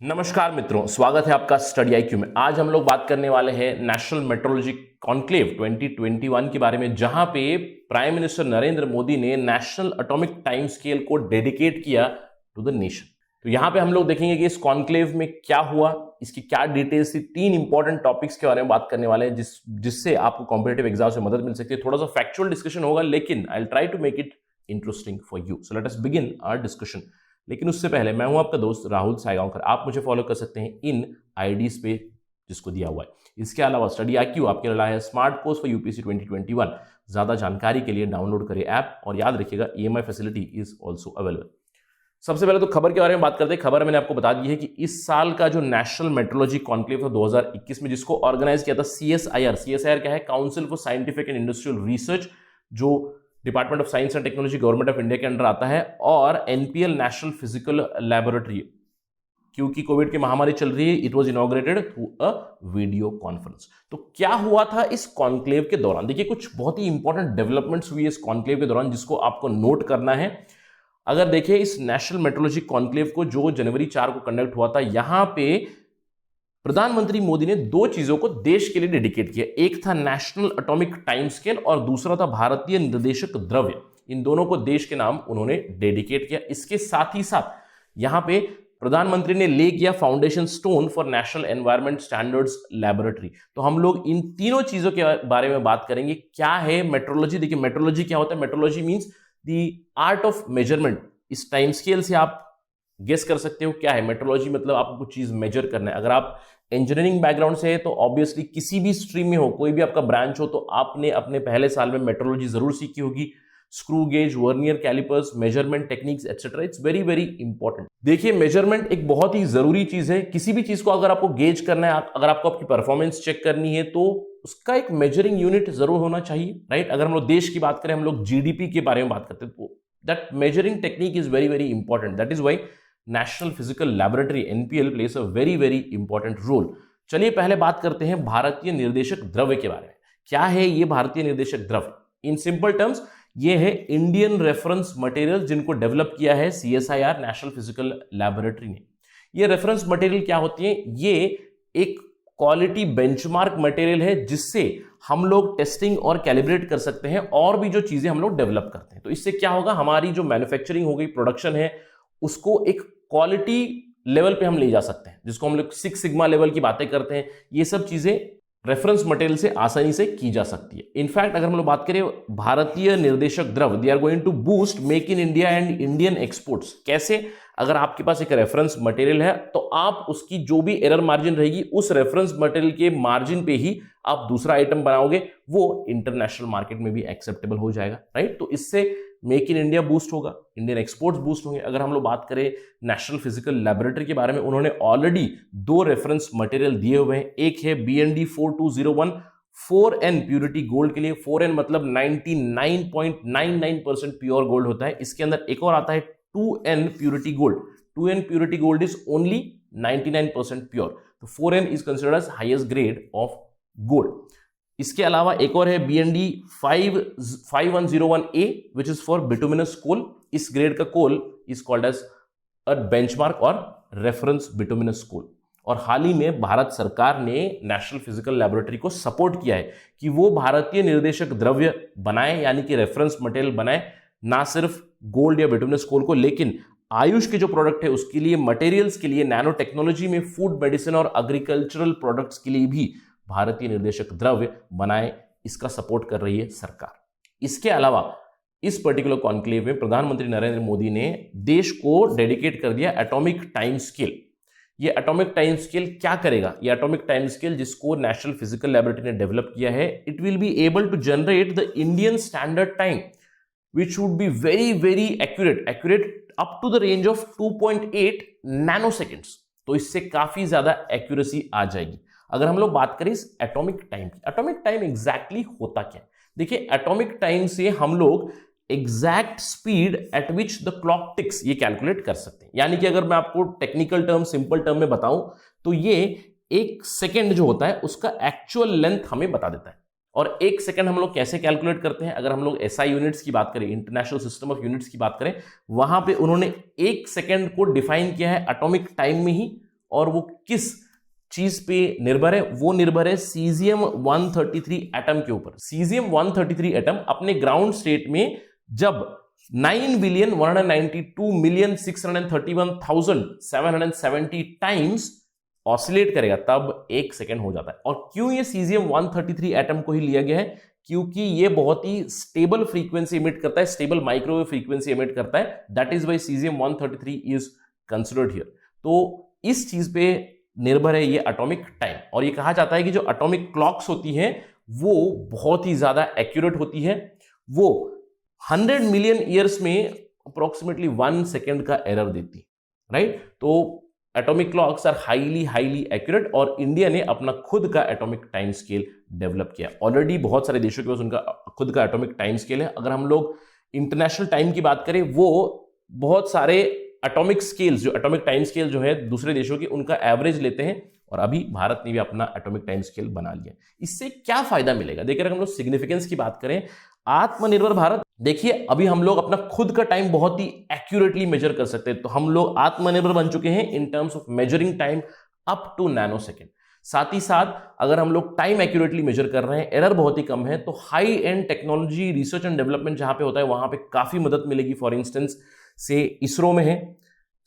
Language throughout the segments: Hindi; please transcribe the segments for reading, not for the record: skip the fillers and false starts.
नमस्कार मित्रों, स्वागत है आपका स्टडी IQ में। आज हम लोग बात करने वाले हैं नेशनल मेट्रोलॉजी कॉन्क्लेव 2021 के बारे में, जहां पे प्राइम मिनिस्टर नरेंद्र मोदी ने नेशनल एटॉमिक टाइम स्केल को डेडिकेट किया टू द नेशन। तो यहां पे हम लोग देखेंगे कि इस कॉन्क्लेव में क्या हुआ, इसकी क्या डिटेल्स थी। 3 इंपॉर्टेंट टॉपिक्स के बारे में बात करने वाले हैं जिससे आपको कॉम्पिटिटिव एग्जाम से मदद मिल सकती है। थोड़ा सा फैक्चुअल डिस्कशन होगा, लेकिन I will try to make it interesting for you. So let us begin our discussion. लेकिन उससे पहले मैं हूं आपका दोस्त राहुल सायगांवकर। आप मुझे फॉलो कर सकते हैं इन आईडीज पे जिसको दिया हुआ है। इसके अलावा स्टडी IQ आपके लिए लाया है स्मार्ट कोर्स फॉर यूपीएससी 2021। ज्यादा जानकारी के लिए डाउनलोड करें ऐप, और याद रखिएगा EMI facility is also available. सबसे पहले तो खबर के बारे में बात करते हैं। खबर मैंने आपको बता दी है कि इस साल का जो नेशनल मेट्रोलॉजी कॉन्क्लेव था 2021 में, जिसको ऑर्गेनाइज किया था CSIR क्या है, council for scientific and industrial research, जो department of science and technology government of India के अंडर आता है, और NPL नेशनल फिजिकल लैबोरेटरी। क्योंकि कोविड की महामारी चल रही है, it was inaugurated through a video conference. तो क्या हुआ था इस कॉन्क्लेव के दौरान? देखिए, कुछ बहुत ही इंपॉर्टेंट डेवलपमेंट्स हुई इस कॉन्क्लेव के दौरान, जिसको आपको नोट करना है। अगर देखिए, इस नेशनल मेट्रोलॉजी कॉन्क्लेव को जो जनवरी 4 को कंडक्ट हुआ था, यहां पे प्रधानमंत्री मोदी ने 2 चीजों को देश के लिए डेडिकेट किया। एक था नेशनल एटॉमिक टाइम स्केल और दूसरा था भारतीय निर्देशक द्रव्य। इन दोनों को देश के नाम उन्होंने डेडिकेट किया। इसके साथ ही साथ यहां पे प्रधानमंत्री ने ले किया foundation stone for national environment standards laboratory. तो हम लोग इन तीनों चीजों के बारे में बात करेंगे। क्या है मेट्रोलॉजी? देखिए, मेट्रोलॉजी क्या होता है? Metrology means the art of measurement. इस टाइम स्केल से आप गेस कर सकते हो क्या है मेट्रोलॉजी। मतलब आपको कुछ चीज मेजर करना है। अगर आप इंजीनियरिंग बैकग्राउंड से है तो ऑब्वियसली किसी भी स्ट्रीम में हो, कोई भी आपका ब्रांच हो, तो आपने अपने पहले साल में मेट्रोलॉजी जरूर सीखी होगी। Screw gauge, vernier callipers, measurement techniques etcetera, it's very very important. देखिए, मेजरमेंट एक बहुत ही जरूरी चीज है। किसी भी चीज को अगर आपको गेज करना है, अगर आपको आपकी परफॉर्मेंस चेक करनी है, तो उसका एक मेजरिंग यूनिट जरूर होना चाहिए, राइट। अगर हम लोग देश की बात करें, हम लोग GDP के बारे में बात करते हैं, तो that measuring technique is very very important. That is why national physical laboratory NPL place a very very important role. चलिए पहले बात करते हैं भारतीय निर्देशक द्रव्य के बारे में। क्या है ये भारतीय निर्देशक द्रव्य? इन सिंपल टर्म्स, ये है इंडियन रेफरेंस मटेरियल, जिनको डेवलप किया है CSIR नेशनल फिजिकल लैबोरेटरी ने। ये रेफरेंस मटेरियल क्या होती है? ये एक क्वालिटी बेंचमार्क मटेरियल है, जिससे हम लोग टेस्टिंग और कैलिब्रेट कर सकते हैं और भी जो चीजें हम लोग डेवलप करते हैं। तो इससे क्या होगा, हमारी जो मैन्युफैक्चरिंग हो गई, प्रोडक्शन है, उसको एक क्वालिटी लेवल पे हम ले जा सकते हैं, जिसको हम लोग 6 सिग्मा लेवल की बातें करते हैं। ये सब चीजें रेफरेंस मटेरियल से आसानी से की जा सकती है। इनफैक्ट अगर हम लोग बात करें भारतीय निर्देशक द्रव्य, they are going to boost make in India and Indian exports. कैसे? अगर आपके पास एक रेफरेंस मटेरियल है, तो आप उसकी जो भी एरर मार्जिन रहेगी, उस रेफरेंस मटेरियल के मार्जिन पे ही आप दूसरा आइटम बनाओगे, वो इंटरनेशनल मार्केट में भी एक्सेप्टेबल हो जाएगा, राइट। तो इससे मेक इन इंडिया बूस्ट होगा, इंडियन एक्सपोर्ट्स बूस्ट होंगे। अगर हम लोग बात करें नेशनल फिजिकल लैबोरेटरी के बारे में, उन्होंने ऑलरेडी 2 रेफरेंस मटेरियल दिए हुए हैं। एक है BND 4201 4N प्यूरिटी गोल्ड के लिए। 4N मतलब 99.99% प्योर गोल्ड होता है। इसके अंदर एक और आता है 2N purity gold. 2N purity gold is only 99% pure. तो 4N is considered as highest grade of gold. इसके अलावा एक और है BND 5101A which is for bituminous coal. इस ग्रेड का coal is called as a benchmark और रेफरेंस बिटुमिनस कोल। और हाल ही में भारत सरकार ने नेशनल फिजिकल लैबोरेटरी को सपोर्ट किया है कि वो भारतीय निर्देशक द्रव्य बनाए, यानी कि रेफरेंस मटेरियल बनाए, ना सिर्फ गोल्ड या बिटुमिनस कोल को, लेकिन आयुष के जो प्रोडक्ट है उसके लिए, मटेरियल्स के लिए, नैनो टेक्नोलॉजी में, फूड, मेडिसिन और एग्रीकल्चरल प्रोडक्ट्स के लिए भी भारतीय निर्देशक द्रव्य बनाए। इसका सपोर्ट कर रही है सरकार। इसके अलावा इस पर्टिकुलर कॉन्क्लेव में प्रधानमंत्री नरेंद्र मोदी ने देश को डेडिकेट कर दिया एटॉमिक टाइम स्केल। ये एटॉमिक टाइम स्केल क्या करेगा? ये एटॉमिक टाइम स्केल, जिसको नेशनल फिजिकल लैबोरेटरी ने डेवलप किया है, it will be able to generate the Indian standard time which would be very very accurate up to the range of 2.8 nanoseconds। तो इससे काफी ज्यादा एक्यूरेसी आ जाएगी। अगर हम लोग बात करें इस एटॉमिक टाइम की, एटॉमिक टाइम एग्जैक्टली होता क्या है? देखिए, एटॉमिक टाइम से हम लोग exact speed at which the clock ticks ये कैलकुलेट कर सकते हैं। यानी कि अगर मैं आपको टेक्निकल टर्म, सिंपल टर्म में बताऊं, तो ये 1 सेकेंड जो होता है उसका एक्चुअल लेंथ हमें बता देता है। और 1 सेकंड हम लोग कैसे कैलकुलेट करते हैं? अगर हम लोग SI यूनिट्स की बात करें, इंटरनेशनल सिस्टम ऑफ यूनिट्स की बात करें, वहां पे उन्होंने 1 सेकंड को डिफाइन किया है एटॉमिक टाइम में ही, और वो किस चीज पे निर्भर है? वो निर्भर है सीजियम 133 एटम के ऊपर। सीजियम 133 एटम अपने ग्राउंड स्टेट में जब 9,192,631,770 टाइम्स ऑसिलेट करेगा तब 1 सेकेंड हो जाता है। और क्यों ये सीजियम 133 एटम को ही लिया गया है? क्योंकि ये बहुत ही स्टेबल फ्रीक्वेंसी इमिट करता है, स्टेबल माइक्रोवेव फ्रीक्वेंसी इमिट करता है। That is why caesium 133 is considered here. तो इस चीज पे निर्भर है ये एटॉमिक टाइम। और ये कहा जाता है कि जो एटॉमिक क्लॉक्स होती हैं वो बहुत ही ज्यादा एक्यूरेट होती है। वो 100 मिलियन ईयर्स में अप्रोक्सीमेटली 1 सेकेंड का एरर देती, राइट? तो atomic clocks are highly accurate और इंडिया ने अपना खुद का एटॉमिक टाइम स्केल डेवलप किया। ऑलरेडी बहुत सारे देशों के पास उनका खुद का एटॉमिक टाइम स्केल है। अगर हम लोग इंटरनेशनल टाइम की बात करें, वो बहुत सारे एटॉमिक स्केल्स, जो एटॉमिक टाइम स्केल जो है दूसरे देशों की, उनका एवरेज लेते हैं। और अभी भारत ने भी अपना एटॉमिक टाइम स्केल बना लिया। इससे क्या फायदा मिलेगा? देखिए, अगर हम लोग सिग्निफिकेंस की बात करें, आत्मनिर्भर भारत, देखिए अभी हम लोग अपना खुद का टाइम बहुत ही एक्यूरेटली मेजर कर सकते हैं। तो हम लोग आत्मनिर्भर बन चुके हैं in terms of measuring time up to nano second. साथ ही साथ अगर हम लोग टाइम एक्यूरेटली मेजर कर रहे हैं, एरर बहुत ही कम है, तो high and technology research and development जहां पे होता है वहां पे काफी मदद मिलेगी। फॉर इंस्टेंस से इसरो में है,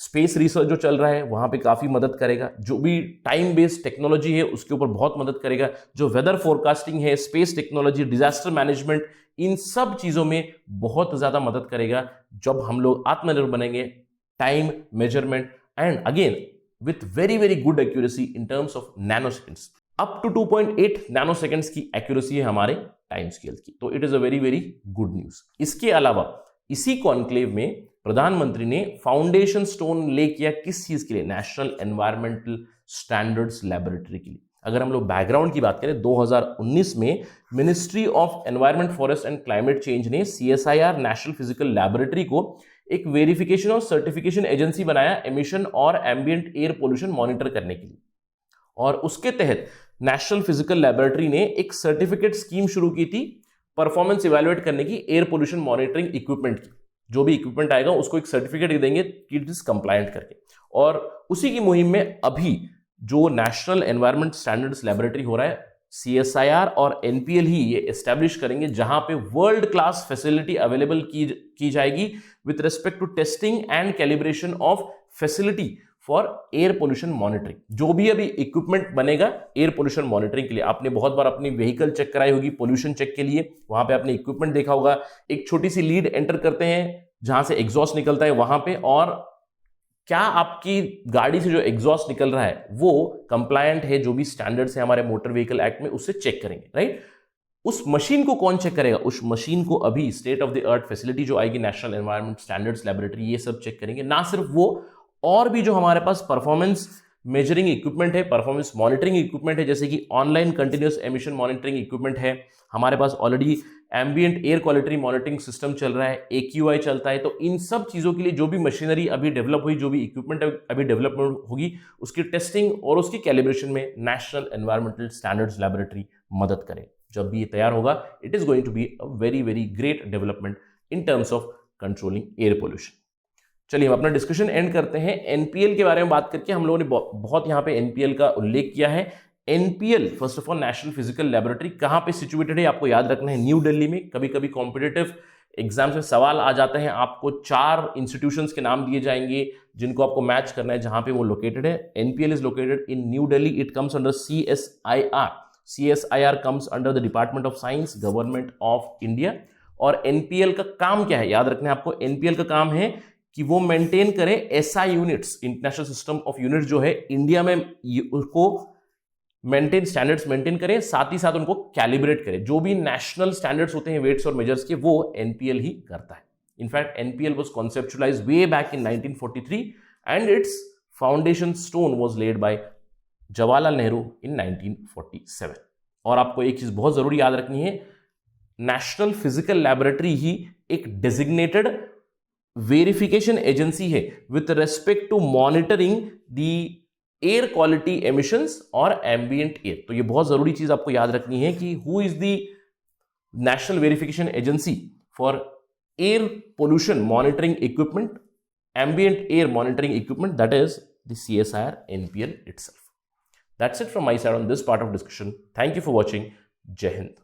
स्पेस रिसर्च जो चल रहा है वहां पे काफी मदद करेगा। जो भी टाइम बेस्ड टेक्नोलॉजी है उसके ऊपर बहुत मदद करेगा। जो वेदर फोरकास्टिंग है, स्पेस टेक्नोलॉजी, डिजास्टर मैनेजमेंट, इन सब चीजों में बहुत ज्यादा मदद करेगा जब हम लोग आत्मनिर्भर बनेंगे। Time measurement and again with very good accuracy in terms of nano seconds. Up to 2.8 nano seconds की एक्यूरेसी है हमारे टाइम स्केल की। तो it is a very good news. इसके अलावा इसी कॉन्क्लेव में प्रधानमंत्री ने फाउंडेशन स्टोन ले किया किस चीज के लिए? नेशनल एनवायरमेंटल स्टैंडर्ड्स लैबोरेटरी के लिए। अगर हम लोग बैकग्राउंड की बात करें, 2019 में ministry of environment, forest and climate change ने CSIR नेशनल फिजिकल लैबोरेटरी को एक वेरिफिकेशन और सर्टिफिकेशन एजेंसी बनाया एमिशन और एम्बिएंट एयर पोल्यूशन मॉनिटर करने के लिए। और उसके तहत नेशनल फिजिकल लैबोरेटरी ने एक सर्टिफिकेट स्कीम शुरू की थी परफॉर्मेंस इवैल्यूएट करने की एयर पोल्यूशन मॉनिटरिंग इक्विपमेंट की। जो भी इक्विपमेंट आएगा उसको एक सर्टिफिकेट देंगे कि इट इज कंप्लायंट करके। और उसी की मुहिम में अभी जो नेशनल एनवायरमेंट स्टैंडर्ड्स लैबोरेटरी हो रहा है, CSIR और NPL ही ये एस्टैब्लिश करेंगे, जहां पे वर्ल्ड क्लास फैसिलिटी अवेलेबल की जाएगी with respect to testing and calibration of facility for air pollution monitoring. जो भी अभी इक्विपमेंट बनेगा एयर पोल्यूशन मॉनिटरिंग के लिए, आपने बहुत बार अपनी व्हीकल चेक कराई होगी पोल्यूशन चेक के लिए, वहां पे आपने इक्विपमेंट देखा होगा। एक छोटी सी लीड एंटर करते हैं जहां से एग्जॉस्ट निकलता है वहां पे, और क्या आपकी गाड़ी से जो एग्जॉस्ट निकल रहा है वो कंप्लायंट है जो भी स्टैंडर्ड्स है हमारे मोटर व्हीकल एक्ट में, उससे चेक करेंगे, राइट? उस मशीन को कौन चेक करेगा? उस मशीन को अभी state of the art facility जो आएगी नेशनल एनवायरमेंट स्टैंडर्ड्स लैबोरेटरी, ये सब चेक करेंगे। ना सिर्फ वो, और भी जो हमारे पास परफॉर्मेंस मेजरिंग इक्विपमेंट है, परफॉर्मेंस मॉनिटरिंग इक्विपमेंट है, जैसे कि online continuous emission monitoring equipment है हमारे पास, already ambient air quality monitoring system चल रहा है, AQI चलता है। तो इन सब चीजों के लिए जो भी मशीनरी अभी डेवलप हुई, जो भी इक्विपमेंट अभी डेवलपमेंट होगी, उसकी टेस्टिंग और उसकी कैलिब्रेशन में नेशनल एनवायरमेंटल स्टैंडर्ड्स लैबोरेटरी मदद करे। जब भी ये तैयार होगा, it is going to be a very great development in terms of controlling air pollution. चलिए हम अपना डिस्कशन एंड करते हैं। NPL के बारे में बात करके हम लोगों ने बहुत यहाँ पे NPL का उल्लेख किया है। NPL first of all national physical laboratory कहाँ पे सिचुएटेड है आपको याद रखना है, न्यू दिल्ली में। कभी कभी कॉम्पिटिटिव एग्जाम्स में सवाल आ जाते हैं, आपको 4 इंस्टीट्यूशंस के नाम दिए जाएंगे जिनको आपको मैच करना है जहां पे वो लोकेटेड है। NPL is located in new Delhi. It comes under CSIR। CSIR comes under the department of science, government of India. और NPL का काम क्या है याद रखना है आपको। NPL का काम है कि वो मेंटेन करे SI units, international system of units जो है इंडिया में, उसको मेंटेन, स्टैंडर्ड्स मेंटेन करे, साथ ही साथ उनको कैलिब्रेट करे। जो भी नेशनल स्टैंडर्ड्स होते हैं वेट्स और मेजर्स के, वो NPL ही करता है। In fact NPL was conceptualised way back in 1943 and its foundation stone was laid by Jawaharlal Nehru in 1947। और आपको एक चीज बहुत जरूरी याद रखनी है, नेशनल फिजिकल लैबोरेटरी ही एक डेजिग्नेटेड वेरिफिकेशन एजेंसी है with respect to monitoring the air quality emissions और एम्बिएंट एयर। तो ये बहुत जरूरी चीज आपको याद रखनी है कि who is the national verification agency for air pollution monitoring equipment, ambient air monitoring equipment, that is the CSIR NPL itself. That's it from my side on this part of discussion. Thank you for watching. Jai Hind.